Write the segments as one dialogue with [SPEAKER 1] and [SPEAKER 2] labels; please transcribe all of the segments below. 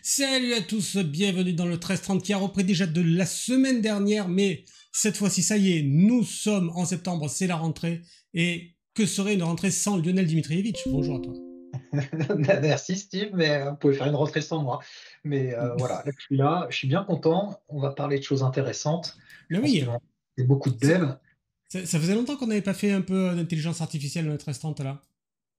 [SPEAKER 1] Salut à tous, bienvenue dans le 1330 qui a repris déjà de la semaine dernière, mais cette fois-ci, ça y est, nous sommes en septembre, c'est la rentrée, et que serait une rentrée sans Lionel Dimitrievitch? Bonjour à toi.
[SPEAKER 2] Merci Steve, mais vous pouvez faire une rentrée sans moi. Mais voilà, là, je suis là, je suis bien content. On va parler de choses intéressantes. Je
[SPEAKER 1] Mais
[SPEAKER 2] pense
[SPEAKER 1] oui,
[SPEAKER 2] qu'il va y avoir beaucoup de
[SPEAKER 1] c'est-
[SPEAKER 2] devs.
[SPEAKER 1] ça faisait longtemps qu'on n'avait pas fait un peu d'intelligence artificielle dans le 1330 là.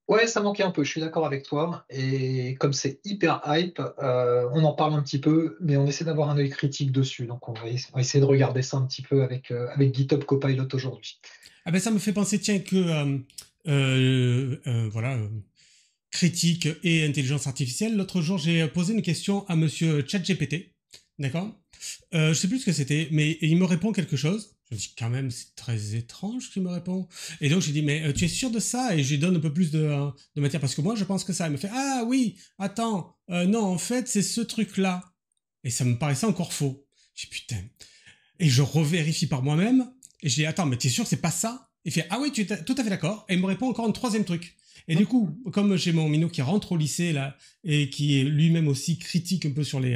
[SPEAKER 2] Ouais, ça manquait un peu, je suis d'accord avec toi. Et comme c'est hyper hype, on en parle un petit peu, mais on essaie d'avoir un œil critique dessus. Donc on va essayer de regarder ça un petit peu avec GitHub Copilot aujourd'hui.
[SPEAKER 1] Ah ben ça me fait penser, tiens, que voilà, critique et intelligence artificielle. L'autre jour, j'ai posé une question à monsieur ChatGPT, d'accord. Je sais plus ce que c'était, mais il me répond quelque chose. Je me dis quand même, c'est très étrange qu'il me répond. Et donc j'ai dit, mais tu es sûr de ça? Et je lui donne un peu plus de matière parce que moi je pense que ça. Il me fait, ah oui, attends, non, en fait c'est ce truc-là. Et ça me paraissait encore faux. J'ai dit, putain. Et je revérifie par moi-même. Et je dis, attends, mais t'es sûr que c'est pas ça? Il fait, ah oui, tu es tout à fait d'accord. Et il me répond encore un troisième truc. Et du coup, comme j'ai mon minot qui rentre au lycée là et qui est lui-même aussi critique un peu sur les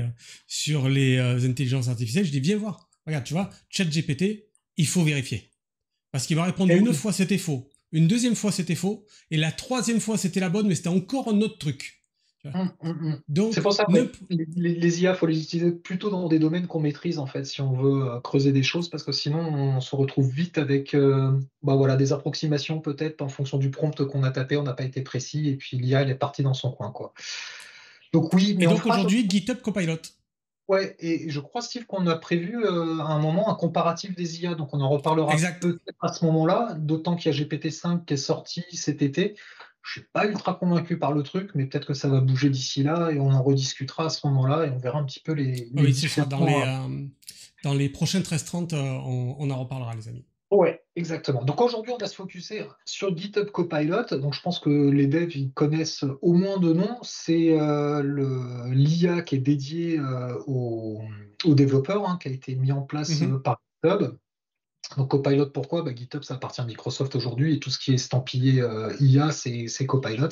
[SPEAKER 1] intelligences artificielles, je dis viens voir. Regarde, tu vois, ChatGPT, il faut vérifier parce qu'il m'a répondu
[SPEAKER 2] Et
[SPEAKER 1] une
[SPEAKER 2] oui.
[SPEAKER 1] fois c'était faux, une deuxième fois c'était faux et la troisième fois c'était la bonne, mais c'était encore un autre truc. Tu vois.
[SPEAKER 2] C'est
[SPEAKER 1] Donc
[SPEAKER 2] pour ça,
[SPEAKER 1] ne
[SPEAKER 2] ouais. Les IA, faut les utiliser plutôt dans des domaines qu'on maîtrise, en fait, si on veut creuser des choses, parce que sinon, on se retrouve vite avec bah voilà, des approximations, peut-être, en fonction du prompt qu'on a tapé, on n'a pas été précis, et puis l'IA, elle est partie dans son coin, quoi. Donc oui, mais
[SPEAKER 1] et
[SPEAKER 2] on
[SPEAKER 1] donc
[SPEAKER 2] fera.
[SPEAKER 1] aujourd'hui GitHub Copilot.
[SPEAKER 2] Ouais, et je crois, Steve, qu'on a prévu à un moment un comparatif des IA, donc on en reparlera
[SPEAKER 1] Exact.
[SPEAKER 2] peut-être à ce moment-là, d'autant qu'il y a GPT-5 qui est sorti cet été. Je suis pas ultra convaincu par le truc, mais peut-être que ça va bouger d'ici là et on en rediscutera à ce moment-là et on verra un petit peu
[SPEAKER 1] Ah
[SPEAKER 2] les
[SPEAKER 1] oui, ce sera
[SPEAKER 2] différents.
[SPEAKER 1] dans les prochains 13-30, on en reparlera, les amis.
[SPEAKER 2] Ouais, exactement. Donc aujourd'hui, on va se focuser sur GitHub Copilot. Donc je pense que les devs ils connaissent au moins de nom. C'est l'IA qui est dédiée aux développeurs, hein, qui a été mis en place
[SPEAKER 1] Mhm.
[SPEAKER 2] par GitHub. Donc Copilot, pourquoi? Bah, GitHub, ça appartient à Microsoft aujourd'hui et tout ce qui est estampillé IA, c'est Copilot.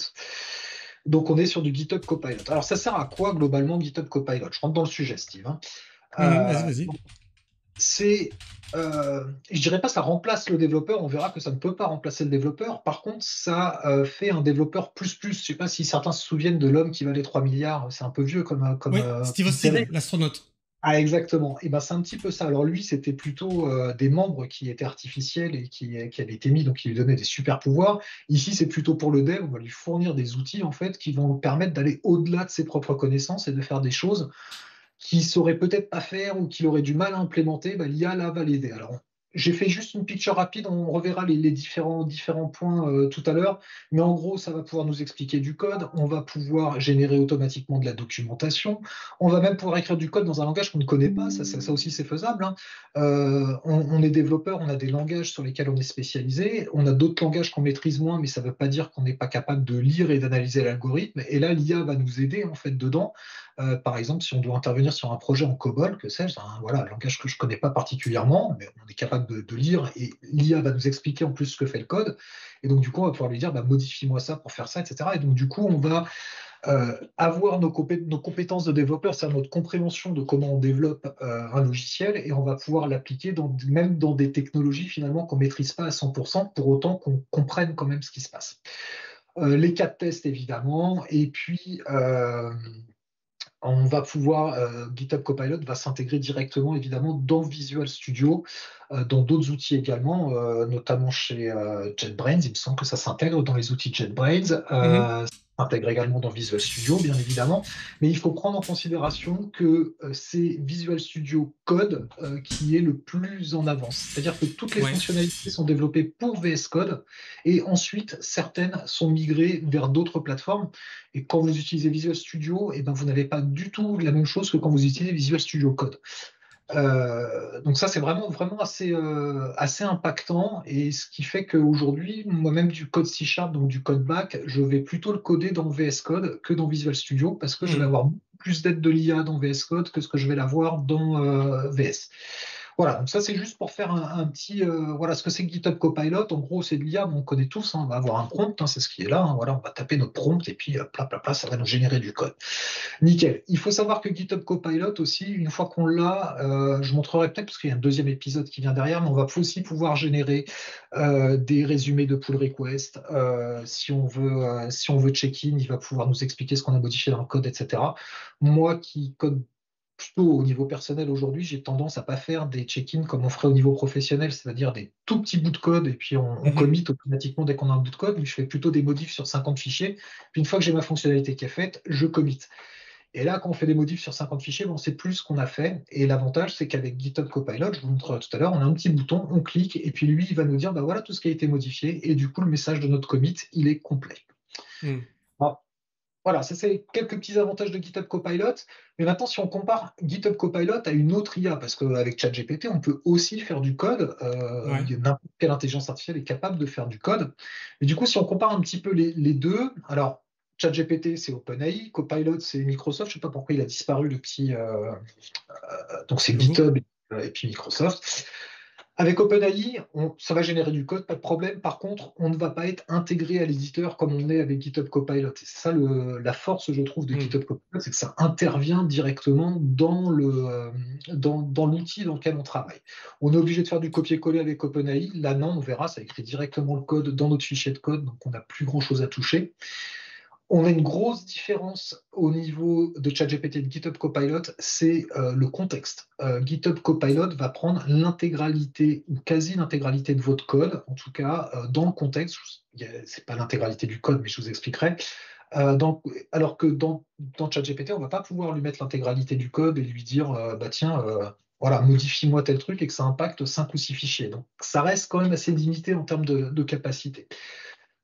[SPEAKER 2] Donc on est sur du GitHub Copilot. Alors ça sert à quoi globalement GitHub Copilot? Je rentre dans le sujet, Steve, hein.
[SPEAKER 1] Mhm, vas-y,
[SPEAKER 2] Euh,
[SPEAKER 1] vas-y.
[SPEAKER 2] c'est, je dirais pas ça remplace le développeur, on verra que ça ne peut pas remplacer le développeur. Par contre, ça fait un développeur plus plus. Je sais pas si certains se souviennent de l'homme qui valait 3 milliards, c'est un peu vieux
[SPEAKER 1] Oui, Steve
[SPEAKER 2] comme
[SPEAKER 1] Austin,
[SPEAKER 2] série.
[SPEAKER 1] l'astronaute.
[SPEAKER 2] Ah, exactement. Et ben, c'est un petit peu ça. Alors lui, c'était plutôt des membres qui étaient artificiels et qui avaient été mis, donc qui lui donnaient des super pouvoirs. Ici, c'est plutôt pour le dev. On va lui fournir des outils en fait qui vont lui permettre d'aller au-delà de ses propres connaissances et de faire des choses qu'il saurait peut-être pas faire ou qu'il aurait du mal à implémenter. Ben, l'IA là va l'aider. Alors j'ai fait juste une picture rapide, on reverra les différents points tout à l'heure, mais en gros, ça va pouvoir nous expliquer du code, on va pouvoir générer automatiquement de la documentation, on va même pouvoir écrire du code dans un langage qu'on ne connaît pas, ça aussi c'est faisable, hein. On est développeur, on a des langages sur lesquels on est spécialisé, on a d'autres langages qu'on maîtrise moins, mais ça ne veut pas dire qu'on n'est pas capable de lire et d'analyser l'algorithme, et là l'IA va nous aider en fait dedans. Par exemple, si on doit intervenir sur un projet en COBOL, que sais-je, voilà, un langage que je ne connais pas particulièrement, mais on est capable de lire et l'IA va nous expliquer en plus ce que fait le code. Et donc, du coup, on va pouvoir lui dire, bah, modifie-moi ça pour faire ça, etc. Et donc, du coup, on va avoir nos compétences de développeur, c'est-à-dire notre compréhension de comment on développe un logiciel, et on va pouvoir l'appliquer même dans des technologies finalement qu'on ne maîtrise pas à 100%, pour autant qu'on comprenne quand même ce qui se passe. Les cas de test, évidemment, et puis on va pouvoir, GitHub Copilot va s'intégrer directement évidemment dans Visual Studio, dans d'autres outils également, notamment chez JetBrains. Il me semble que ça s'intègre dans les outils JetBrains.
[SPEAKER 1] Mhm.
[SPEAKER 2] Ça s'intègre également dans Visual Studio, bien évidemment. Mais il faut prendre en considération que c'est Visual Studio Code qui est le plus en avance. C'est-à-dire que toutes les
[SPEAKER 1] Ouais.
[SPEAKER 2] fonctionnalités sont développées pour VS Code et ensuite certaines sont migrées vers d'autres plateformes. Et quand vous utilisez Visual Studio, eh ben, vous n'avez pas du tout la même chose que quand vous utilisez Visual Studio Code. Donc ça, c'est vraiment assez impactant, et ce qui fait qu'aujourd'hui, moi-même du code C Sharp, donc du code back, je vais plutôt le coder dans VS Code que dans Visual Studio, parce que je vais
[SPEAKER 1] Mhm.
[SPEAKER 2] avoir beaucoup plus d'aide de l'IA dans VS Code que ce que je vais l'avoir dans VS. Voilà, donc ça c'est juste pour faire un petit voilà ce que c'est que GitHub Copilot. En gros, c'est de l'IA, on connaît tous, hein, on va avoir un prompt, hein, c'est ce qui est là, hein, voilà, on va taper notre prompt et puis ça va nous générer du code. Nickel. Il faut savoir que GitHub Copilot aussi, une fois qu'on l'a, je montrerai peut-être parce qu'il y a un deuxième épisode qui vient derrière, mais on va aussi pouvoir générer des résumés de pull request. Si on veut check-in, il va pouvoir nous expliquer ce qu'on a modifié dans le code, etc. Moi qui code plutôt au niveau personnel aujourd'hui, j'ai tendance à pas faire des check-ins comme on ferait au niveau professionnel, c'est-à-dire des tout petits bouts de code et puis on
[SPEAKER 1] Mhm.
[SPEAKER 2] commit automatiquement dès qu'on a un bout de code. Je fais plutôt des modifs sur 50 fichiers. Puis une fois que j'ai ma fonctionnalité qui est faite, je commit. Et là, quand on fait des modifs sur 50 fichiers, on sait plus ce qu'on a fait. Et l'avantage, c'est qu'avec GitHub Copilot, je vous montre tout à l'heure, on a un petit bouton, on clique, et puis lui, il va nous dire, bah voilà tout ce qui a été modifié. Et du coup, le message de notre commit, il est complet.
[SPEAKER 1] Mhm.
[SPEAKER 2] Bon, voilà, ça c'est quelques petits avantages de GitHub Copilot. Mais maintenant, si on compare GitHub Copilot à une autre IA, parce qu'avec ChatGPT, on peut aussi faire du code.
[SPEAKER 1] Ouais.
[SPEAKER 2] N'importe quelle intelligence artificielle est capable de faire du code. Et du coup, si on compare un petit peu les deux, alors ChatGPT, c'est OpenAI, Copilot, c'est Microsoft. Je ne sais pas pourquoi il a disparu le petit. Donc c'est
[SPEAKER 1] Logo.
[SPEAKER 2] GitHub et puis Microsoft. Avec OpenAI, ça va générer du code, pas de problème. Par contre, on ne va pas être intégré à l'éditeur comme on est avec GitHub Copilot. Et c'est ça la force, je trouve, de
[SPEAKER 1] Mhm.
[SPEAKER 2] GitHub Copilot, c'est que ça intervient directement dans l'outil dans lequel on travaille. On est obligé de faire du copier-coller avec OpenAI. Là, non, on verra, ça écrit directement le code dans notre fichier de code, donc on n'a plus grand-chose à toucher. On a une grosse différence au niveau de ChatGPT et de GitHub Copilot, c'est le contexte. GitHub Copilot va prendre l'intégralité ou quasi l'intégralité de votre code, en tout cas dans le contexte. C'est pas l'intégralité du code, mais je vous expliquerai. Alors que dans ChatGPT, on va pas pouvoir lui mettre l'intégralité du code et lui dire bah tiens, voilà, modifie-moi tel truc et que ça impacte 5 ou 6 fichiers. Donc ça reste quand même assez limité en termes de capacité.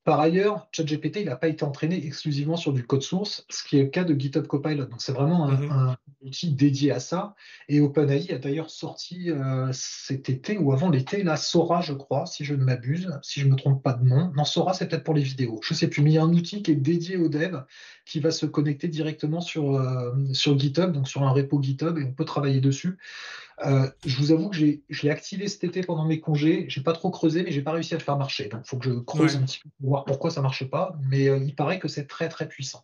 [SPEAKER 2] Par ailleurs, ChatGPT, il n'a pas été entraîné exclusivement sur du code source, ce qui est le cas de GitHub Copilot. Donc, c'est vraiment
[SPEAKER 1] Mhm.
[SPEAKER 2] un outil dédié à ça. Et OpenAI a d'ailleurs sorti cet été ou avant l'été, la Sora, je crois, si je ne m'abuse, si je ne me trompe pas de nom. Non, Sora, c'est peut-être pour les vidéos. Je ne sais plus, mais il y a un outil qui est dédié aux devs qui va se connecter directement sur GitHub, donc sur un repo GitHub, et on peut travailler dessus. Je vous avoue que je l'ai activé cet été pendant mes congés. J'ai pas trop creusé, mais j'ai pas réussi à le faire marcher. Donc, il faut que je creuse
[SPEAKER 1] Ouais.
[SPEAKER 2] un petit peu pour voir pourquoi ça marche pas. Mais il paraît que c'est très très puissant.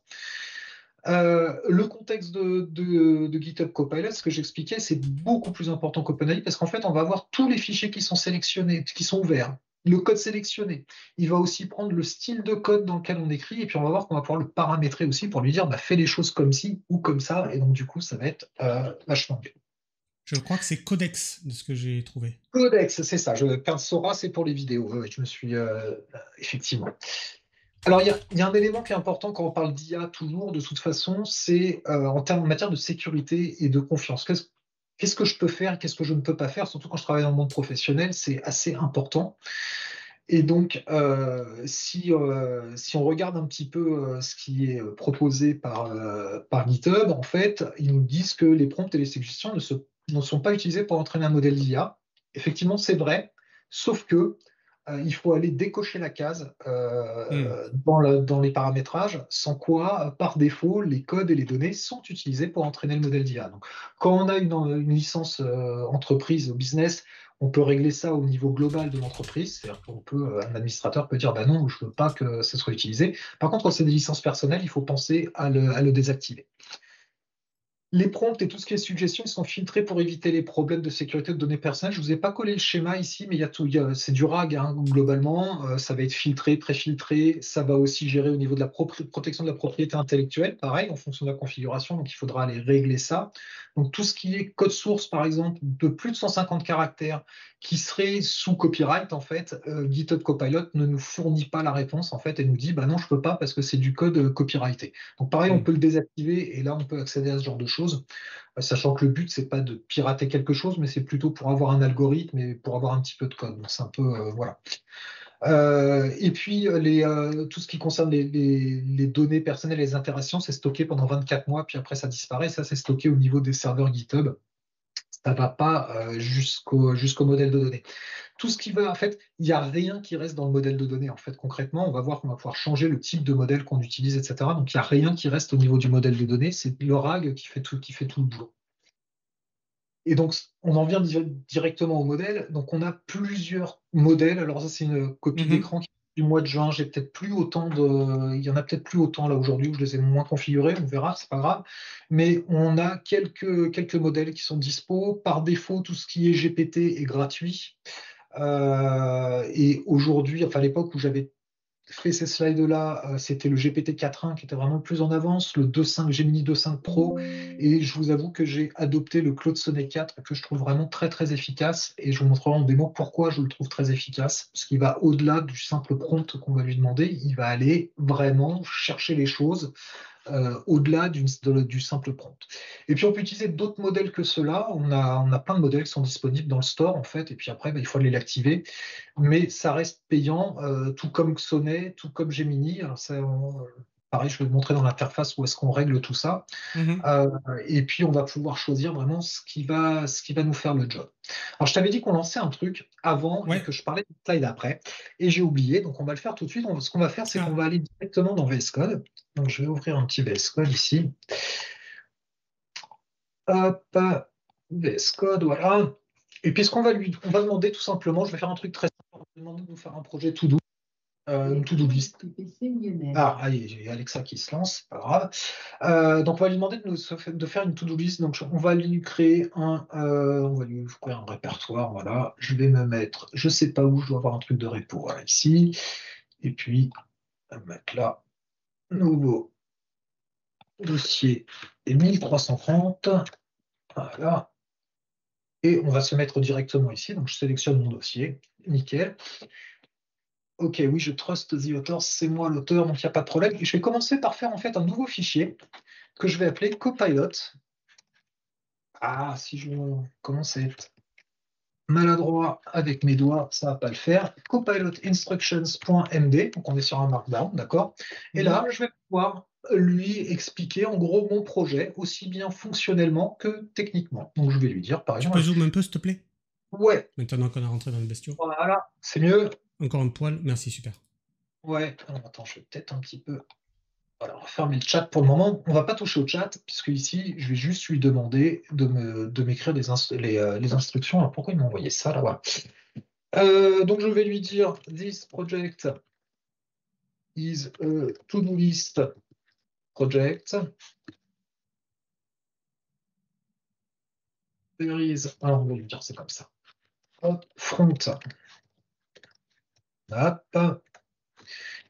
[SPEAKER 2] Le contexte de GitHub Copilot, ce que j'expliquais, c'est beaucoup plus important qu'OpenAI parce qu'en fait, on va avoir tous les fichiers qui sont sélectionnés, qui sont ouverts, le code sélectionné. Il va aussi prendre le style de code dans lequel on écrit et puis on va voir qu'on va pouvoir le paramétrer aussi pour lui dire bah, fais les choses comme ci ou comme ça. Et donc, du coup, ça va être vachement mieux.
[SPEAKER 1] Je crois que c'est Codex de ce que j'ai trouvé.
[SPEAKER 2] Codex, c'est ça. Sora, c'est pour les vidéos. Oui, je me suis effectivement. Alors, il y a un élément qui est important quand on parle d'IA toujours, de toute façon, c'est en matière de sécurité et de confiance. Qu'est-ce que je peux faire, qu'est-ce que je ne peux pas faire, surtout quand je travaille dans le monde professionnel, c'est assez important. Et donc, si on regarde un petit peu ce qui est proposé par GitHub, en fait, ils nous disent que les prompts et les suggestions ne sont pas utilisés pour entraîner un modèle d'IA. Effectivement, c'est vrai, sauf que il faut aller décocher la case
[SPEAKER 1] Mhm.
[SPEAKER 2] dans les paramétrages, sans quoi, par défaut, les codes et les données sont utilisés pour entraîner le modèle d'IA. Donc, quand on a une licence entreprise ou business, on peut régler ça au niveau global de l'entreprise, c'est-à-dire un administrateur peut dire bah non, je ne veux pas que ça soit utilisé. Par contre, quand c'est des licences personnelles, il faut penser à le désactiver. Les prompts et tout ce qui est suggestions, ils sont filtrés pour éviter les problèmes de sécurité de données personnelles. Je ne vous ai pas collé le schéma ici, mais il y a tout. C'est du RAG hein, globalement. Ça va être filtré, préfiltré. Ça va aussi gérer au niveau de la protection de la propriété intellectuelle, pareil, en fonction de la configuration. Donc il faudra aller régler ça. Donc tout ce qui est code source, par exemple, de plus de 150 caractères, qui serait sous copyright, en fait, GitHub Copilot ne nous fournit pas la réponse, en fait, et nous dit bah non, je ne peux pas parce que c'est du code copyrighté. Donc pareil, on
[SPEAKER 1] Mhm.
[SPEAKER 2] peut le désactiver et là, on peut accéder à ce genre de choses, sachant que le but, c'est pas de pirater quelque chose, mais c'est plutôt pour avoir un algorithme et pour avoir un petit peu de code. Donc c'est un peu, voilà. Et puis, tout ce qui concerne les données personnelles et les interactions, c'est stocké pendant 24 mois, puis après ça disparaît. Ça, c'est stocké au niveau des serveurs GitHub. Ça ne va pas jusqu'au modèle de données. Tout ce qui va, en fait, il n'y a rien qui reste dans le modèle de données. En fait, concrètement, on va voir qu'on va pouvoir changer le type de modèle qu'on utilise, etc. Donc, il n'y a rien qui reste au niveau du modèle de données. C'est le RAG qui fait tout le boulot. Et donc, on en vient directement au modèle. Donc, on a plusieurs modèles. Alors, ça, c'est une copie
[SPEAKER 1] Mhm.
[SPEAKER 2] d'écran qui est du mois de juin. J'ai peut-être plus autant de. Il y en a peut-être plus autant là aujourd'hui où je les ai moins configurés. On verra, c'est pas grave. Mais on a quelques modèles qui sont dispo. Par défaut, tout ce qui est GPT est gratuit. Et aujourd'hui, enfin, à l'époque où j'avais fait ces slides-là, c'était le GPT 4.1 qui était vraiment plus en avance, le 2.5 Gemini 2.5 Pro, et je vous avoue que j'ai adopté le Claude Sonnet 4 que je trouve vraiment très très efficace, et je vous montrerai en démo pourquoi je le trouve très efficace, parce qu'il va au-delà du simple prompt qu'on va lui demander, il va aller vraiment chercher les choses au-delà du simple prompt. Et puis on peut utiliser d'autres modèles que ceux-là. On a plein de modèles qui sont disponibles dans le store en fait, et puis après il faut aller l'activer. Mais ça reste payant, tout comme Sonnet, tout comme Gemini. Alors ça, pareil, je vais vous montrer dans l'interface où est-ce qu'on règle tout ça.
[SPEAKER 1] Mhm.
[SPEAKER 2] Euh, et puis, on va pouvoir choisir vraiment ce qui va nous faire le job. Alors, je t'avais dit qu'on lançait un truc avant et
[SPEAKER 1] Ouais.
[SPEAKER 2] que je parlais de slide après. Et j'ai oublié, donc on va le faire tout de suite. Ce qu'on va faire, c'est qu'on
[SPEAKER 1] Ah.
[SPEAKER 2] va aller directement dans VS Code. Donc, je vais ouvrir un petit VS Code ici. Hop, VS Code, voilà. Et puis, on va demander tout simplement, je vais faire un truc très simple, on va demander de nous faire un projet to-do, une to-do list. Ah, allez, j'ai Alexa qui se lance, c'est pas grave. Donc, on va lui demander de faire une to-do list. Donc, on va lui créer un répertoire. Voilà, je vais me mettre, je sais pas où, je dois avoir un truc de repo. Voilà, ici. Et puis, on va mettre là, nouveau dossier et 1330. Voilà. Et on va se mettre directement ici. Donc, je sélectionne mon dossier. Nickel. Ok, oui, je trust the author, c'est moi l'auteur, donc il n'y a pas de problème. Et je vais commencer par faire en fait un nouveau fichier que je vais appeler Copilot. Ah, si je commence à être maladroit avec mes doigts, ça ne va pas le faire. Copilotinstructions.md, donc on est sur un markdown, d'accord? Et là,
[SPEAKER 1] Mhm.
[SPEAKER 2] je vais pouvoir lui expliquer en gros mon projet, aussi bien fonctionnellement que techniquement. Donc je vais lui dire, par
[SPEAKER 1] Tu peux
[SPEAKER 2] exemple,
[SPEAKER 1] zoomer un peu, s'il te plaît?
[SPEAKER 2] ouais,
[SPEAKER 1] Maintenant qu'on a rentré dans le bestiau.
[SPEAKER 2] voilà, c'est mieux.
[SPEAKER 1] Encore un poil, merci, super.
[SPEAKER 2] Ouais, alors, attends, je vais peut-être un petit peu. Voilà, on va fermer le chat pour le moment. On ne va pas toucher au chat, puisque ici, je vais juste lui demander de m'écrire les instructions. Alors pourquoi il m'a envoyé ça là? Voilà. Donc je vais lui dire this project is a to-do list project. There is, alors on va lui dire c'est comme ça. Hop, front app,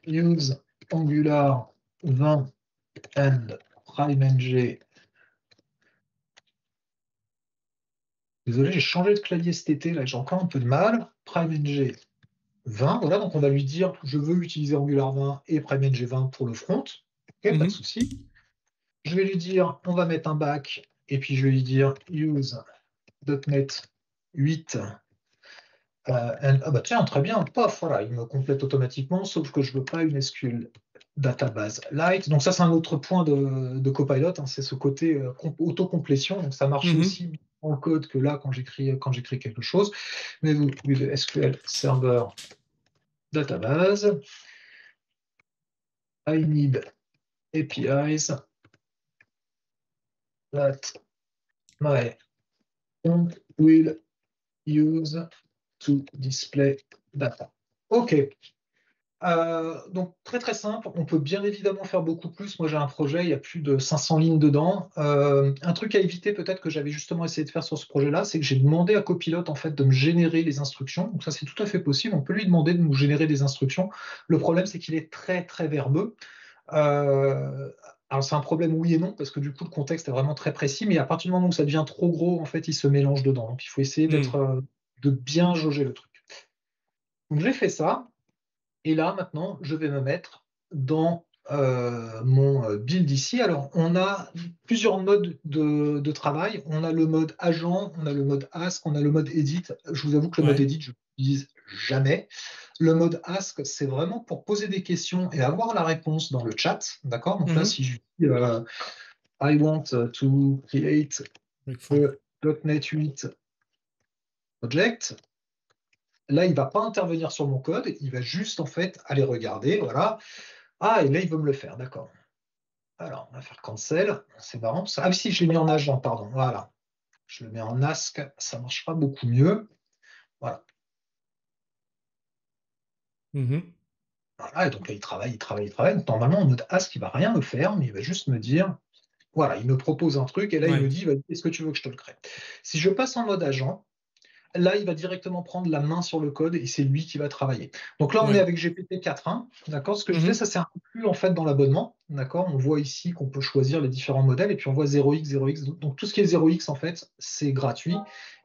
[SPEAKER 2] use Angular 20 and PrimeNG. Désolé, j'ai changé de clavier cet été, là j'ai encore un peu de mal. PrimeNG 20, voilà, donc on va lui dire je veux utiliser Angular 20 et PrimeNG 20 pour le front. Ok, pas de
[SPEAKER 1] Mhm.
[SPEAKER 2] souci. Je vais lui dire on va mettre un back et puis je vais lui dire use .NET 8. Ah bah tiens, très bien, paf, voilà, il me complète automatiquement, sauf que je ne veux pas une SQL database light. Donc ça, c'est un autre point de Copilot, hein, c'est ce côté autocomplétion. Donc ça marche
[SPEAKER 1] Mhm.
[SPEAKER 2] aussi bien en code que là quand j'écris quelque chose. Mais vous pouvez SQL Server Database. I need APIs that my phone will use to display data. OK. Donc très très simple, on peut bien évidemment faire beaucoup plus. Moi j'ai un projet, il y a plus de 500 lignes dedans. Un truc à éviter peut-être que j'avais justement essayé de faire sur ce projet-là, c'est que j'ai demandé à Copilot en fait de me générer les instructions. Donc ça c'est tout à fait possible, on peut lui demander de nous générer des instructions. Le problème c'est qu'il est très très verbeux. Euh, alors c'est un problème oui et non, parce que du coup le contexte est vraiment très précis, mais à partir du moment où ça devient trop gros, en fait il se mélange dedans. Donc il faut essayer
[SPEAKER 1] Mhm.
[SPEAKER 2] de bien jauger le truc. Donc j'ai fait ça. Et là, maintenant, je vais me mettre dans mon build ici. Alors, on a plusieurs modes de travail. On a le mode agent, on a le mode ask, on a le mode edit. Je vous avoue que le mode
[SPEAKER 1] Ouais.
[SPEAKER 2] edit, je ne l'utilise jamais. Le mode ask, c'est vraiment pour poser des questions et avoir la réponse dans le chat. D'accord? Donc là,
[SPEAKER 1] Mhm.
[SPEAKER 2] si je dis I want to create
[SPEAKER 1] Breakfast.
[SPEAKER 2] a .NET 8 project, là, il ne va pas intervenir sur mon code, il va juste en fait aller regarder, voilà. Ah, et là, il veut me le faire, d'accord. Alors, on va faire cancel. C'est marrant. Ah, si, je l'ai mis en agent, pardon. Voilà. Je le mets en Ask, ça marchera beaucoup mieux. Voilà.
[SPEAKER 1] Mhm.
[SPEAKER 2] Voilà, et donc là, il travaille, il travaille, il travaille. Donc, normalement, en mode Ask, il va rien me faire, mais il va juste me dire, voilà, il me propose un truc, et là, il me
[SPEAKER 1] Ouais,
[SPEAKER 2] dit, vas-y, est-ce que tu veux que je te le crée? Si je passe en mode agent, là, il va directement prendre la main sur le code et c'est lui qui va travailler. Donc là, on est
[SPEAKER 1] ouais.
[SPEAKER 2] avec GPT 4.1, d'accord? Ce que je disais,
[SPEAKER 1] Mhm.
[SPEAKER 2] ça c'est inclus en fait dans l'abonnement, d'accord? On voit ici qu'on peut choisir les différents modèles et puis on voit 0x, 0x. Donc tout ce qui est 0x en fait, c'est gratuit.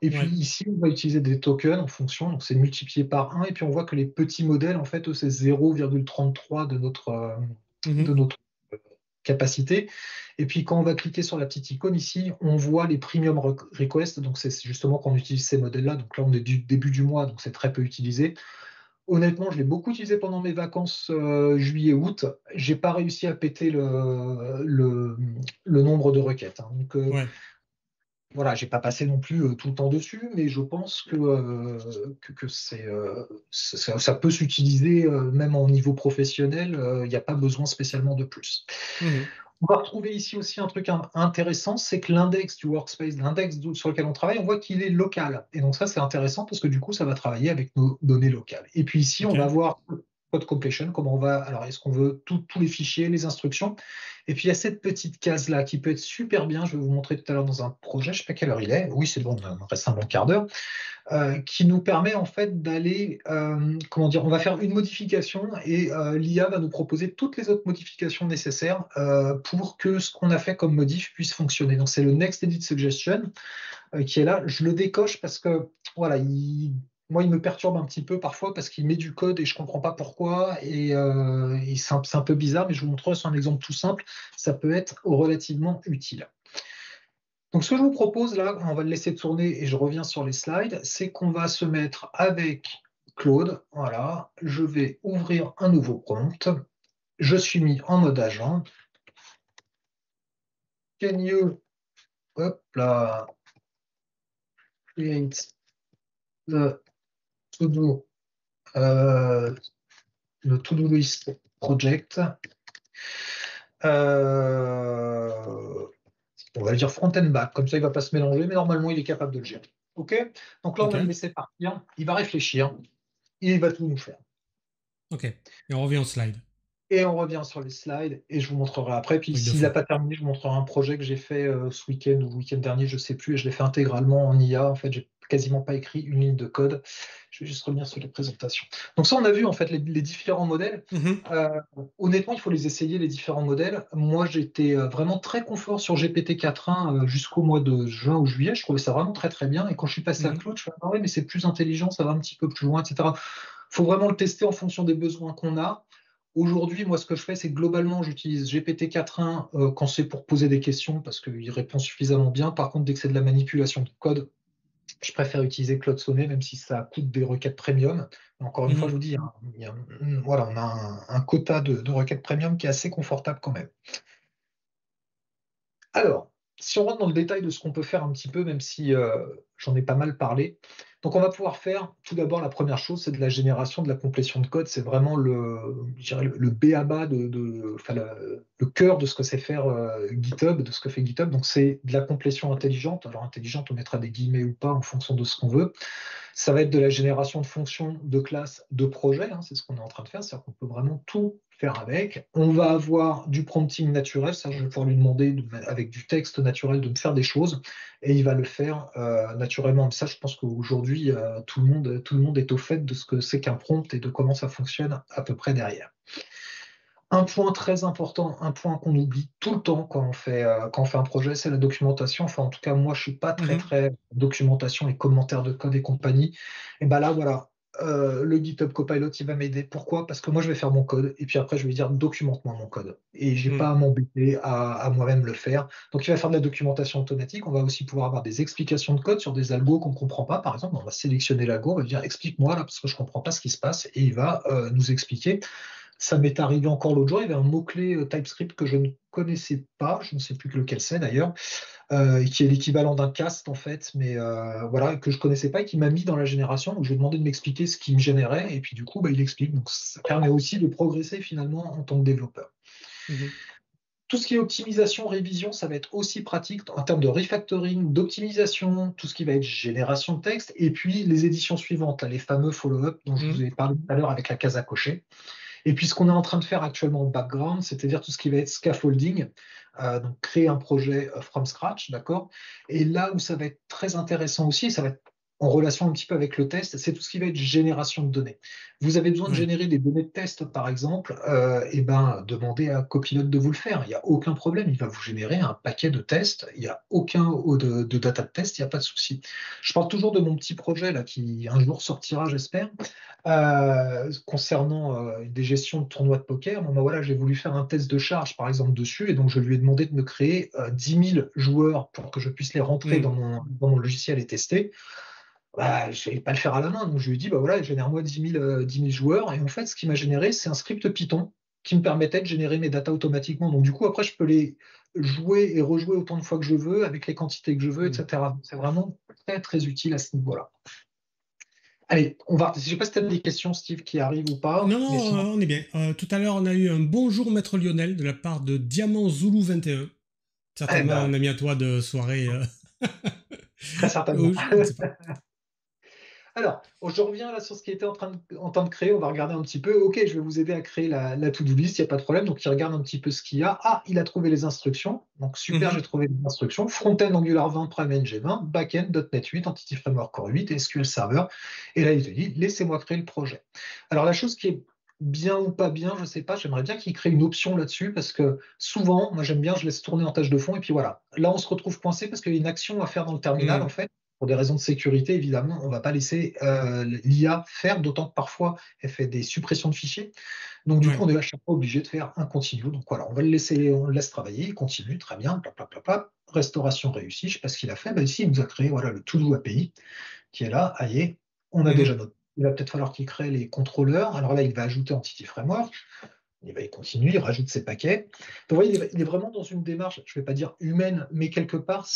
[SPEAKER 2] Et puis
[SPEAKER 1] Ouais.
[SPEAKER 2] ici, on va utiliser des tokens en fonction, donc c'est multiplié par 1 et puis on voit que les petits modèles, en fait, eux, c'est 0,33 de
[SPEAKER 1] Mhm.
[SPEAKER 2] notre capacité. Et puis quand on va cliquer sur la petite icône ici, on voit les premium requests. Donc c'est justement qu'on utilise ces modèles-là. Donc là, on est du début du mois, donc c'est très peu utilisé. Honnêtement, je l'ai beaucoup utilisé pendant mes vacances juillet-août. J'ai pas réussi à péter le nombre de requêtes, hein. Donc
[SPEAKER 1] Ouais.
[SPEAKER 2] voilà, j'ai pas passé non plus tout le temps dessus, mais je pense que ça peut s'utiliser même en niveau professionnel. Il n'y a pas besoin spécialement de plus.
[SPEAKER 1] Mhm.
[SPEAKER 2] On va retrouver ici aussi un truc intéressant, c'est que l'index du workspace, l'index sur lequel on travaille, on voit qu'il est local. Et donc ça, c'est intéressant parce que du coup, ça va travailler avec nos données locales. Et puis ici,
[SPEAKER 1] Ok.
[SPEAKER 2] on va voir code completion, comment on va, alors est-ce qu'on veut tous les fichiers, les instructions. Et puis il y a cette petite case-là qui peut être super bien, je vais vous montrer tout à l'heure dans un projet, je ne sais pas quelle heure il est, oui c'est bon, il me reste un bon quart d'heure, qui nous permet en fait d'aller, comment dire, on va faire une modification et l'IA va nous proposer toutes les autres modifications nécessaires pour que ce qu'on a fait comme modif puisse fonctionner. Donc c'est le Next Edit Suggestion qui est là. Je le décoche parce que voilà, moi il me perturbe un petit peu parfois parce qu'il met du code et je comprends pas pourquoi et c'est un peu bizarre, mais je vous montrerai sur un exemple tout simple. Ça peut être relativement utile. Donc, ce que je vous propose là, on va le laisser tourner et je reviens sur les slides, c'est qu'on va se mettre avec Claude. Voilà, je vais ouvrir un nouveau prompt. Je suis mis en mode agent. Can you, hop là, create the to-do, le to-do list project. Euh, on va le dire front and back, comme ça il ne va pas se mélanger, mais normalement il est capable de le gérer. OK? Donc là, on
[SPEAKER 1] Ok.
[SPEAKER 2] va le laisser partir. Il va réfléchir. Il va tout nous faire.
[SPEAKER 1] Ok. Et on revient au slide.
[SPEAKER 2] Et on revient sur les slides et je vous montrerai après. Puis
[SPEAKER 1] Truc de
[SPEAKER 2] s'il n'a
[SPEAKER 1] fou.
[SPEAKER 2] pas terminé, je vous montrerai un projet que j'ai fait ce week-end ou le week-end dernier, je ne sais plus, et je l'ai fait intégralement en IA. En fait, j'ai quasiment pas écrit une ligne de code. Je vais juste revenir sur les présentations. Donc ça, on a vu en fait les différents modèles.
[SPEAKER 1] Mhm.
[SPEAKER 2] Euh, Honnêtement, il faut les essayer, les différents modèles. Moi, j'étais vraiment très confort sur GPT 4.1 jusqu'au mois de juin ou juillet. Je trouvais ça vraiment très très bien. Et quand je suis passé à
[SPEAKER 1] Mhm.
[SPEAKER 2] Claude, je me suis dit, ah ouais, mais c'est plus intelligent, ça va un petit peu plus loin, etc. Il faut vraiment le tester en fonction des besoins qu'on a. Aujourd'hui, moi, ce que je fais, c'est que globalement, j'utilise GPT 4.1 quand c'est pour poser des questions parce qu'il répond suffisamment bien. Par contre, dès que c'est de la manipulation de code, je préfère utiliser Claude Sonnet, même si ça coûte des requêtes premium. Encore une fois, je
[SPEAKER 1] Mhm.
[SPEAKER 2] vous dis, hein, voilà, on a un quota de requêtes premium qui est assez confortable quand même. Alors, si on rentre dans le détail de ce qu'on peut faire un petit peu, même si j'en ai pas mal parlé, donc on va pouvoir faire tout d'abord la première chose, c'est de la génération, de la complétion de code. C'est vraiment je dirais le b.a.-ba enfin, le cœur de ce que c'est faire GitHub, de ce que fait GitHub. Donc c'est de la complétion intelligente. Alors intelligente, on mettra des guillemets ou pas en fonction de ce qu'on veut. Ça va être de la génération de fonctions, de classes, de projets, hein, c'est ce qu'on est en train de faire, c'est-à-dire qu'on peut vraiment tout faire avec. On va avoir du prompting naturel, ça je vais pouvoir lui demander avec du texte naturel de me faire des choses et il va le faire naturellement. Ça, je pense qu'aujourd'hui, tout le monde est au fait de ce que c'est qu'un prompt et de comment ça fonctionne à peu près derrière. Un point très important, un point qu'on oublie tout le temps quand on fait un projet, c'est la documentation. Enfin, en tout cas, moi, je suis pas très,
[SPEAKER 1] Mhm.
[SPEAKER 2] très documentation et commentaires de code et compagnie. Et ben là, voilà, le GitHub Copilot, il va m'aider. Pourquoi? Parce que moi, je vais faire mon code et puis après, je vais lui dire documente-moi mon code. Et j'ai pas
[SPEAKER 1] Mhm.
[SPEAKER 2] à m'embêter à moi-même le faire. Donc, il va faire de la documentation automatique. On va aussi pouvoir avoir des explications de code sur des algos qu'on ne comprend pas. Par exemple, on va sélectionner l'algo, on va lui dire explique-moi là parce que je comprends pas ce qui se passe et il va nous expliquer. Ça m'est arrivé encore l'autre jour, il y avait un mot-clé TypeScript que je ne connaissais pas, je ne sais plus lequel c'est d'ailleurs, et qui est l'équivalent d'un cast en fait, mais voilà, que je ne connaissais pas et qui m'a mis dans la génération. Donc je lui ai demandé de m'expliquer ce qui me générait, et puis du coup, bah, il explique. Donc ça permet aussi de progresser finalement en tant que développeur.
[SPEAKER 1] Mhm.
[SPEAKER 2] Tout ce qui est optimisation, révision, ça va être aussi pratique en termes de refactoring, d'optimisation, tout ce qui va être génération de texte, et puis les éditions suivantes, là, les fameux follow-up dont je vous ai parlé tout à l'heure avec la case à cocher. Et puis ce qu'on est en train de faire actuellement au background, c'est-à-dire tout ce qui va être scaffolding, donc créer un projet from scratch, d'accord. Et là où ça va être très intéressant aussi, ça va être en relation un petit peu avec le test, c'est tout ce qui va être génération de données. Vous avez besoin de
[SPEAKER 1] Ouais.
[SPEAKER 2] générer des données de test, par exemple, et ben demandez à Copilot de vous le faire. Il n'y a aucun problème, il va vous générer un paquet de tests. Il n'y a aucun de data de test, il n'y a pas de souci. Je parle toujours de mon petit projet là qui un jour sortira, j'espère. Concernant des gestions de tournois de poker, bon, ben voilà, j'ai voulu faire un test de charge, par exemple, dessus, et donc je lui ai demandé de me créer 10 000 joueurs pour que je puisse les rentrer
[SPEAKER 1] Mm.
[SPEAKER 2] dans mon logiciel et tester. Bah, je ne vais pas le faire à la main, donc je lui ai dit, bah voilà, génère-moi 10 000 joueurs, et en fait, ce qui m'a généré, c'est un script Python qui me permettait de générer mes datas automatiquement. Donc du coup, après, je peux les jouer et rejouer autant de fois que je veux, avec les quantités que je veux,
[SPEAKER 1] Mm.
[SPEAKER 2] etc. C'est vraiment très, très utile à ce niveau-là. Allez, on va. Je ne sais pas si tu as des questions, Steve, qui arrivent ou pas,
[SPEAKER 1] Non,
[SPEAKER 2] mais
[SPEAKER 1] non,
[SPEAKER 2] sinon,
[SPEAKER 1] on est bien. Tout à l'heure, on a eu un bonjour Maître Lionel de la part de Diamant Zulu 21.
[SPEAKER 2] eh
[SPEAKER 1] Certainement un
[SPEAKER 2] ben,
[SPEAKER 1] ami à toi de soirée.
[SPEAKER 2] très certainement.
[SPEAKER 1] Je ne sais pas.
[SPEAKER 2] Alors, je reviens là sur ce qui était en train de créer. On va regarder un petit peu. Ok, je vais vous aider à créer la to-do list, il n'y a pas de problème. Donc, il regarde un petit peu ce qu'il y a. Ah, il a trouvé les instructions. Donc, super, j'ai
[SPEAKER 1] Mhm.
[SPEAKER 2] trouvé les instructions. Front-end Angular 20, Prime NG20, back-end .NET 8, Entity Framework Core 8, SQL Server. Et là, il te dit, laissez-moi créer le projet. Alors, la chose qui est bien ou pas bien, je ne sais pas, j'aimerais bien qu'il crée une option là-dessus parce que souvent, moi j'aime bien, je laisse tourner en tâche de fond et puis voilà. Là, on se retrouve coincé parce qu'il y a une action à faire dans le terminal en
[SPEAKER 1] Mm.
[SPEAKER 2] fait. Pour des raisons de sécurité, évidemment, on ne va pas laisser l'IA faire, d'autant que parfois elle fait des suppressions de fichiers. Donc du coup,
[SPEAKER 1] Ouais.
[SPEAKER 2] on est à chaque fois obligé de faire un continue. Donc voilà, on va le laisser, on le laisse travailler, il continue, très bien, plap. Restauration réussie, je ne sais pas ce qu'il a fait. Ben, ici, il nous a créé voilà, le To-Do API qui est là. Aïe, on a déjà
[SPEAKER 1] Mhm.
[SPEAKER 2] notre. Il va peut-être falloir qu'il crée les contrôleurs. Alors là, il va ajouter Entity Framework. Il continue, il rajoute ses paquets. Donc, vous voyez, il est vraiment dans une démarche, je ne vais pas dire humaine, mais quelque part,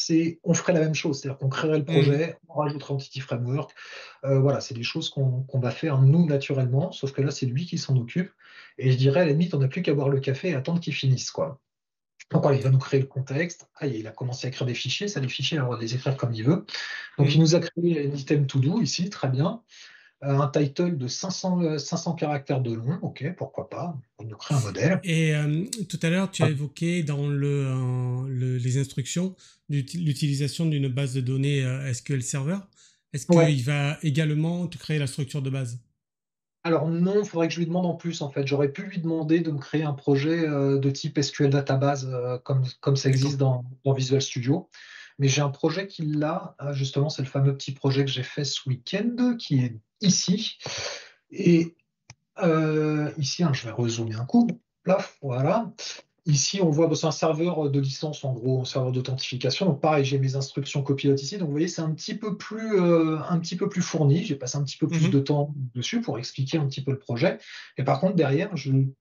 [SPEAKER 2] on ferait la même chose. C'est-à-dire qu'on créerait le
[SPEAKER 1] Mm.
[SPEAKER 2] projet, on rajouterait Entity Framework. Voilà, c'est des choses qu'on va faire nous naturellement, sauf que là, c'est lui qui s'en occupe. Et je dirais, à la limite, on n'a plus qu'à boire le café et attendre qu'il finisse, quoi. Donc voilà, il va nous créer le contexte. Ah, il a commencé à créer des fichiers. Ça, les fichiers, on va les écrire comme il veut. Donc, il
[SPEAKER 1] Mm.
[SPEAKER 2] nous a créé un item to do ici, très bien. Un title de 500 caractères de long, ok, pourquoi pas. On nous crée un modèle.
[SPEAKER 1] Et tout à l'heure, tu as évoqué dans les instructions l'utilisation d'une base de données SQL Server. Est-ce
[SPEAKER 2] Ouais.
[SPEAKER 1] qu'il va également te créer la structure de base?
[SPEAKER 2] Alors non, il faudrait que je lui demande en plus en fait. J'aurais pu lui demander de me créer un projet de type SQL Database comme ça
[SPEAKER 1] D'accord.
[SPEAKER 2] existe dans Visual Studio. Mais j'ai un projet qui l'a, justement, c'est le fameux petit projet que j'ai fait ce week-end qui est ici. Et ici, hein, je vais rezoomer un coup. Plaf, voilà. Ici, on voit, bah, c'est un serveur de licence, en gros, un serveur d'authentification. Donc, pareil, j'ai mes instructions Copilot ici. Donc, vous voyez, c'est un petit peu plus fourni. J'ai passé un petit peu plus de
[SPEAKER 1] Mhm.
[SPEAKER 2] temps dessus pour expliquer un petit peu le projet. Et par contre, derrière, bon,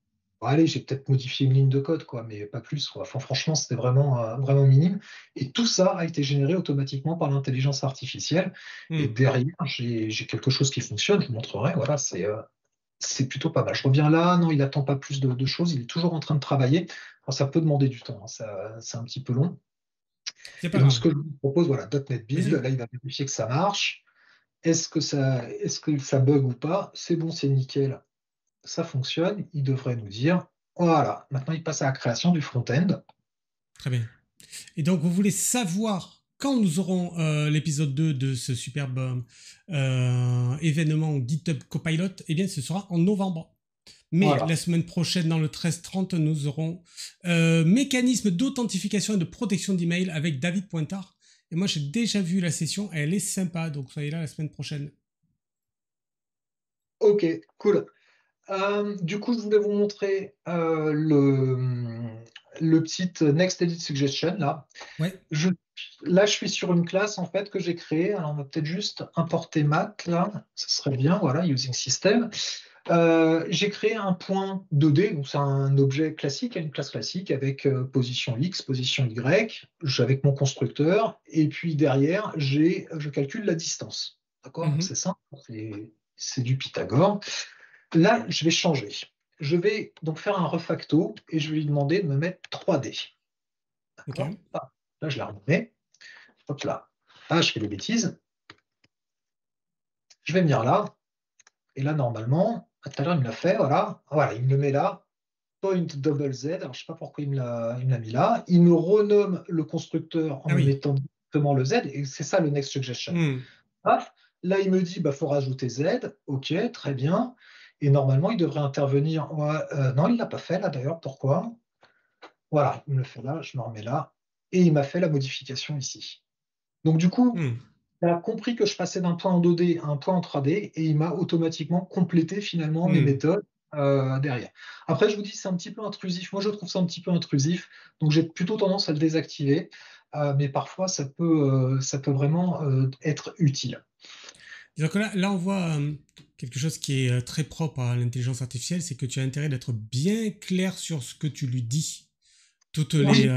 [SPEAKER 2] allez, j'ai peut-être modifié une ligne de code, quoi, mais pas plus, quoi. Enfin, franchement, c'était vraiment minime. Et tout ça a été généré automatiquement par l'intelligence artificielle. Et
[SPEAKER 1] Mm.
[SPEAKER 2] derrière, j'ai quelque chose qui fonctionne. Je vous montrerai. Voilà, c'est plutôt pas mal. Je reviens là, non, il n'attend pas plus de choses, il est toujours en train de travailler. Alors, ça peut demander du temps, hein, c'est un petit peu long.
[SPEAKER 1] C'est
[SPEAKER 2] Et
[SPEAKER 1] pas
[SPEAKER 2] donc, ce
[SPEAKER 1] grave.
[SPEAKER 2] que je vous propose, voilà, .NET Build,
[SPEAKER 1] Vas-y.
[SPEAKER 2] là, il va vérifier que ça marche. Est-ce que ça bug ou pas? C'est bon, c'est nickel, ça fonctionne. Il devrait nous dire, voilà, maintenant il passe à la création du front-end.
[SPEAKER 1] Très bien. Et donc, vous voulez savoir quand nous aurons l'épisode 2 de ce superbe événement GitHub Copilot? Eh bien, ce sera en novembre. Mais la
[SPEAKER 2] Voilà.
[SPEAKER 1] semaine prochaine, dans le 13-30, nous aurons mécanisme d'authentification et de protection d'email avec David Pointard. Et moi, j'ai déjà vu la session, elle est sympa, donc soyez là la semaine prochaine.
[SPEAKER 2] Ok, cool. Du coup, je voulais vous montrer le petit Next Edit Suggestion là.
[SPEAKER 1] Ouais.
[SPEAKER 2] Je, Là, je suis sur une classe en fait que j'ai créée. Alors, on va peut-être juste importer math là. Ce serait bien. Voilà, using system. J'ai créé un point 2D, donc c'est un objet classique, une classe classique avec position X, position Y, avec mon constructeur. Et puis derrière, je calcule la distance. D'accord? Donc c'est
[SPEAKER 1] Mhm.
[SPEAKER 2] simple. C'est du Pythagore. Là, je vais changer. je vais donc faire un refacto et je vais lui demander de me mettre 3D.
[SPEAKER 1] Ok.
[SPEAKER 2] D'accord? Ah, là, je la remets. Hop là. Ah, je fais des bêtises. Je vais venir là. Et là, normalement, tout à l'heure, il me l'a fait. Voilà. Voilà, il me le met là. Point double Z. Alors, je ne sais pas pourquoi il me l'a mis là. Il me renomme le constructeur en
[SPEAKER 1] Ah
[SPEAKER 2] me
[SPEAKER 1] oui.
[SPEAKER 2] mettant directement le Z. Et c'est ça le next suggestion.
[SPEAKER 1] Hmm.
[SPEAKER 2] Paf. Là, il me dit, bah, faut rajouter Z. OK, très bien. Et normalement, il devrait intervenir. Ouais, non, il ne l'a pas fait là d'ailleurs. Pourquoi? Voilà, il me le fait là, je me remets là. Et il m'a fait la modification ici. Donc, du coup,
[SPEAKER 1] Hmm.
[SPEAKER 2] il a compris que je passais d'un point en 2D à un point en 3D et il m'a automatiquement complété finalement mes
[SPEAKER 1] Hmm.
[SPEAKER 2] méthodes derrière. Après, je vous dis, c'est un petit peu intrusif. Moi, je trouve ça un petit peu intrusif. Donc, j'ai plutôt tendance à le désactiver. Mais parfois, ça peut vraiment être utile.
[SPEAKER 1] Disons que là, on voit quelque chose qui est très propre à l'intelligence artificielle, c'est que tu as intérêt d'être bien clair sur ce que tu lui dis. Toutes
[SPEAKER 2] Oui,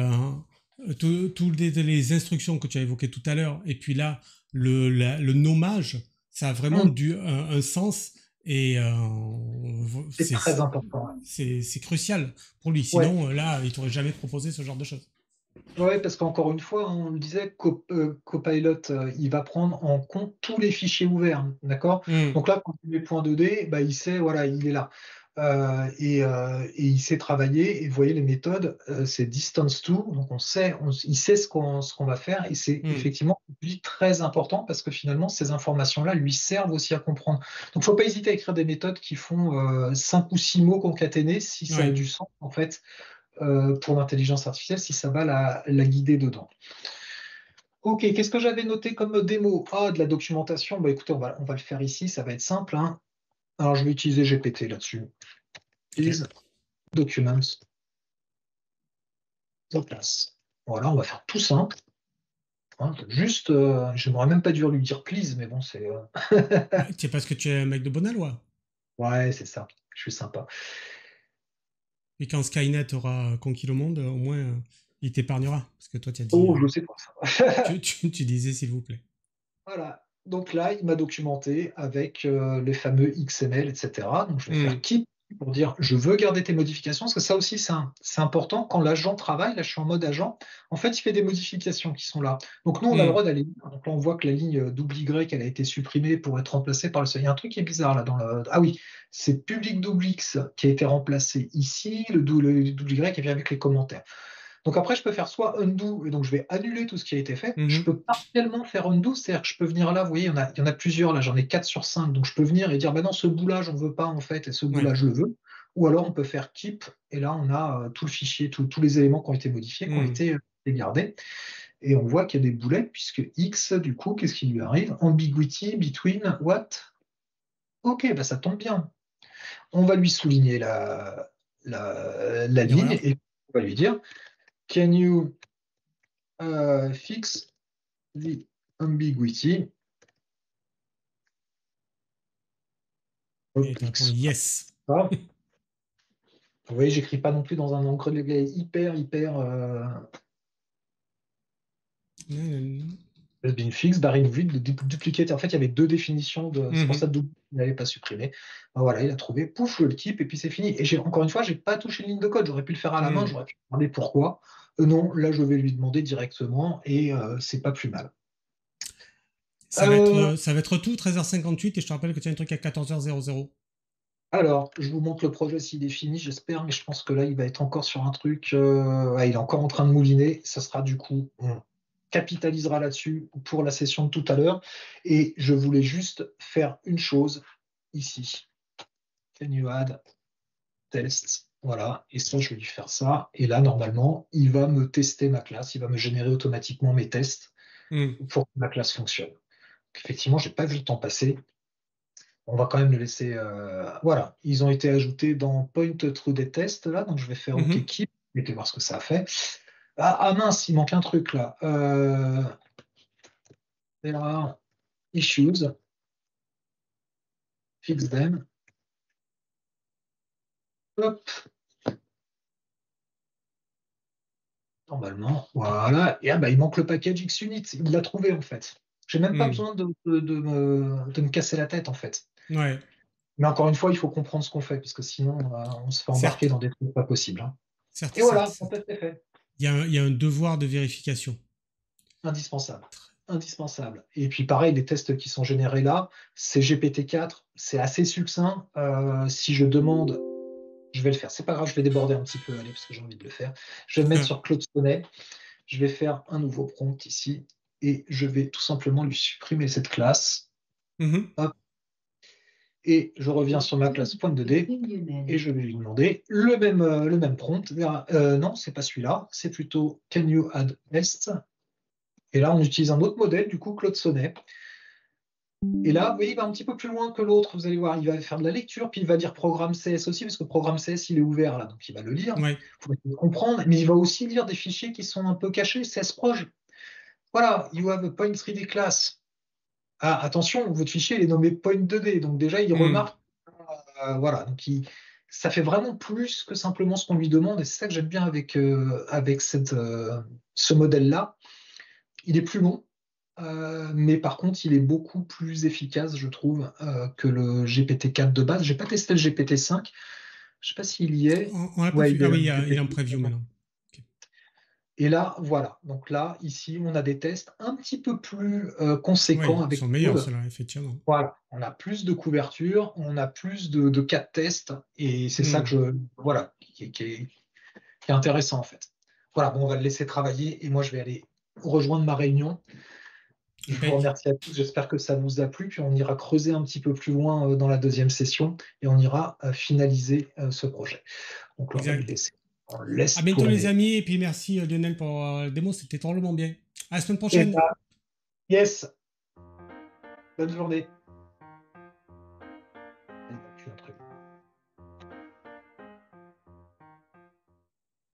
[SPEAKER 1] toutes les instructions que tu as évoquées tout à l'heure, et puis là, le nommage, ça a vraiment un sens et
[SPEAKER 2] c'est très important.
[SPEAKER 1] c'est crucial pour lui.
[SPEAKER 2] Ouais.
[SPEAKER 1] Sinon, là, il t'aurait jamais proposé ce genre de choses.
[SPEAKER 2] Ouais, parce qu'encore une fois, on le disait, Copilot, il va prendre en compte tous les fichiers ouverts, d'accord?
[SPEAKER 1] Hmm.
[SPEAKER 2] Donc là, quand il met point 2D, bah, il sait, voilà, il est là. Et il sait travailler. Et vous voyez, les méthodes, c'est distance to, donc il sait ce qu'on va faire. Et c'est
[SPEAKER 1] Hmm.
[SPEAKER 2] effectivement lui, très important parce que finalement, ces informations-là lui servent aussi à comprendre. Donc, il ne faut pas hésiter à écrire des méthodes qui font 5 ou 6 mots concaténés si ça a
[SPEAKER 1] Ouais.
[SPEAKER 2] du sens, en fait pour l'intelligence artificielle si ça va la guider dedans. Ok, qu'est-ce que j'avais noté comme démo? Ah, de la documentation. Bah écoutez, on va le faire ici, ça va être simple, hein. Alors je vais utiliser GPT là-dessus.
[SPEAKER 1] Ok.
[SPEAKER 2] Is documents en place. Voilà, on va faire tout simple, hein. Juste, j'aimerais même pas dû lui dire please, mais bon, c'est.
[SPEAKER 1] Bah, c'est parce que tu es un mec de bonne loi.
[SPEAKER 2] Ouais, c'est ça. Je suis sympa.
[SPEAKER 1] Et quand Skynet aura conquis le monde, au moins, il t'épargnera. Parce que toi, tu as dit,
[SPEAKER 2] Oh, je sais pas ça.
[SPEAKER 1] tu disais s'il vous plaît.
[SPEAKER 2] Voilà. Donc là, il m'a documenté avec les fameux XML, etc. Donc je vais faire
[SPEAKER 1] Hmm.
[SPEAKER 2] keep pour dire je veux garder tes modifications, parce que ça aussi, c'est important. Quand l'agent travaille, là je suis en mode agent, en fait, il fait des modifications qui sont là. Donc nous, on a le
[SPEAKER 1] Hmm.
[SPEAKER 2] droit d'aller. Donc là, on voit que la ligne double Y, elle a été supprimée pour être remplacée par le. Il y a un truc qui est bizarre là dans le. Ah oui, c'est public double X qui a été remplacé ici, le double Y est bien avec les commentaires. Donc après, je peux faire soit undo, et donc je vais annuler tout ce qui a été fait. Je
[SPEAKER 1] Mhm.
[SPEAKER 2] peux partiellement faire undo, c'est-à-dire que je peux venir là, vous voyez, il y en a plusieurs, là, j'en ai 4 sur 5, donc je peux venir et dire, bah non, ce bout-là, j'en veux pas, en fait, et ce
[SPEAKER 1] Ouais.
[SPEAKER 2] bout-là, je le veux. Ou alors, on peut faire keep, et là, on a tout le fichier, tous les éléments qui ont été modifiés, qui ont
[SPEAKER 1] Hmm.
[SPEAKER 2] été gardés. Et on voit qu'il y a des boulets, puisque X, du coup, qu'est-ce qui lui arrive? Ambiguity between what? Ok, bah ça tombe bien. On va lui souligner la ligne,
[SPEAKER 1] L'erreur.
[SPEAKER 2] et on va lui dire, can you fix the ambiguity
[SPEAKER 1] Et
[SPEAKER 2] of
[SPEAKER 1] tu réponds
[SPEAKER 2] X.
[SPEAKER 1] yes.
[SPEAKER 2] Ah, vous voyez, j'écris pas non plus dans un encre de hyper, hyper has been fixed, by removing the duplicate. En fait, il y avait deux définitions c'est pour ça
[SPEAKER 1] Mhm.
[SPEAKER 2] que il n'avait pas supprimé. Ben voilà, il a trouvé, pouf, je le keep et puis c'est fini. Et encore une fois, j'ai pas touché une ligne de code. J'aurais pu le faire à la main,
[SPEAKER 1] Hmm.
[SPEAKER 2] j'aurais pu demander pourquoi. Non, là, je vais lui demander directement et c'est pas plus mal. Euh,
[SPEAKER 1] Ça va être tout, 13h58, et je te rappelle que tu as un truc à 14h00.
[SPEAKER 2] Alors, je vous montre le projet s'il est fini, j'espère, mais je pense que là, il va être encore sur un truc. Ouais, il est encore en train de mouliner. Ça sera du coup, on capitalisera là-dessus pour la session de tout à l'heure. Et je voulais juste faire une chose ici. Can you add test? Voilà. Et ça, je vais lui faire ça. Et là, normalement, il va me tester ma classe. Il va me générer automatiquement mes tests
[SPEAKER 1] Hmm.
[SPEAKER 2] pour que ma classe fonctionne. Effectivement, je n'ai pas vu le temps passer. On va quand même le laisser. Voilà, ils ont été ajoutés dans Point Through des tests là, donc je vais faire OK
[SPEAKER 1] Mhm.
[SPEAKER 2] Keep, je vais voir ce que ça a fait. Mince, il manque un truc là. There are issues, fix them. Hop, normalement, voilà. Et il manque le package XUnit. Il l'a trouvé en fait. J'ai même pas
[SPEAKER 1] Hmm.
[SPEAKER 2] besoin de me casser la tête en fait.
[SPEAKER 1] Ouais.
[SPEAKER 2] Mais encore une fois, il faut comprendre ce qu'on fait, parce que sinon, on se fait embarquer
[SPEAKER 1] Certes,
[SPEAKER 2] dans des trucs pas possibles, hein.
[SPEAKER 1] certes,
[SPEAKER 2] Et
[SPEAKER 1] certes,
[SPEAKER 2] voilà, mon
[SPEAKER 1] certes.
[SPEAKER 2] test est fait.
[SPEAKER 1] Il y a un devoir de vérification.
[SPEAKER 2] Indispensable. Indispensable. Et puis pareil, les tests qui sont générés là, c'est GPT-4, c'est assez succinct. Si je demande, je vais le faire. C'est pas grave, je vais déborder un petit peu, allez, parce que j'ai envie de le faire. Je vais me mettre sur Claude Sonnet. Je vais faire un nouveau prompt ici et je vais tout simplement lui supprimer cette classe.
[SPEAKER 1] Mhm.
[SPEAKER 2] Hop. Et je reviens sur ma classe Point2D et je vais lui demander le même prompt. Non, c'est pas celui-là, c'est plutôt Can you add test? Et là, on utilise un autre modèle, du coup, Claude Sonnet. Et là, vous voyez, il va un petit peu plus loin que l'autre. Vous allez voir, il va faire de la lecture, puis il va dire programme CS aussi, parce que programme CS, il est ouvert là, donc il va le lire.
[SPEAKER 1] Ouais.
[SPEAKER 2] Il faut essayer de comprendre, mais il va aussi lire des fichiers qui sont un peu cachés, CSproj. Voilà, you have a point3D class. Ah, attention, votre fichier il est nommé point2D, donc déjà il
[SPEAKER 1] Hmm.
[SPEAKER 2] remarque. Voilà, donc ça fait vraiment plus que simplement ce qu'on lui demande, et c'est ça que j'aime bien avec ce modèle-là. Il est plus long, mais par contre, il est beaucoup plus efficace, je trouve, que le GPT-4 de base. J'ai pas testé le GPT-5. Je sais pas s'il y est.
[SPEAKER 1] On l'a pas
[SPEAKER 2] Ouais,
[SPEAKER 1] vu.
[SPEAKER 2] il est
[SPEAKER 1] Ah
[SPEAKER 2] là,
[SPEAKER 1] oui,
[SPEAKER 2] le
[SPEAKER 1] il est en
[SPEAKER 2] GPT-5.
[SPEAKER 1] preview maintenant. Ok.
[SPEAKER 2] Et là, voilà. Donc là, ici, on a des tests un petit peu plus
[SPEAKER 1] Oui,
[SPEAKER 2] conséquents
[SPEAKER 1] ils
[SPEAKER 2] avec
[SPEAKER 1] sont meilleurs,
[SPEAKER 2] Claude.
[SPEAKER 1] ceux-là, effectivement.
[SPEAKER 2] Voilà. On a plus de couverture, on a plus de cas de tests, et c'est ça
[SPEAKER 1] Hmm.
[SPEAKER 2] que voilà, qui est intéressant en fait. Voilà, bon, on va le laisser travailler et moi, je vais aller rejoindre ma réunion. Je vous
[SPEAKER 1] Impec.
[SPEAKER 2] remercie à tous. J'espère que ça vous a plu. Puis on ira creuser un petit peu plus loin dans la deuxième session et on ira finaliser ce projet. Donc là, on va le
[SPEAKER 1] Exact.
[SPEAKER 2] laisser. On le
[SPEAKER 1] À
[SPEAKER 2] laisse
[SPEAKER 1] bientôt, les
[SPEAKER 2] tourner.
[SPEAKER 1] amis. Et puis merci, Lionel, pour la démo. C'était drôlement bien. À la semaine
[SPEAKER 2] Et
[SPEAKER 1] prochaine.
[SPEAKER 2] bah, yes, bonne journée.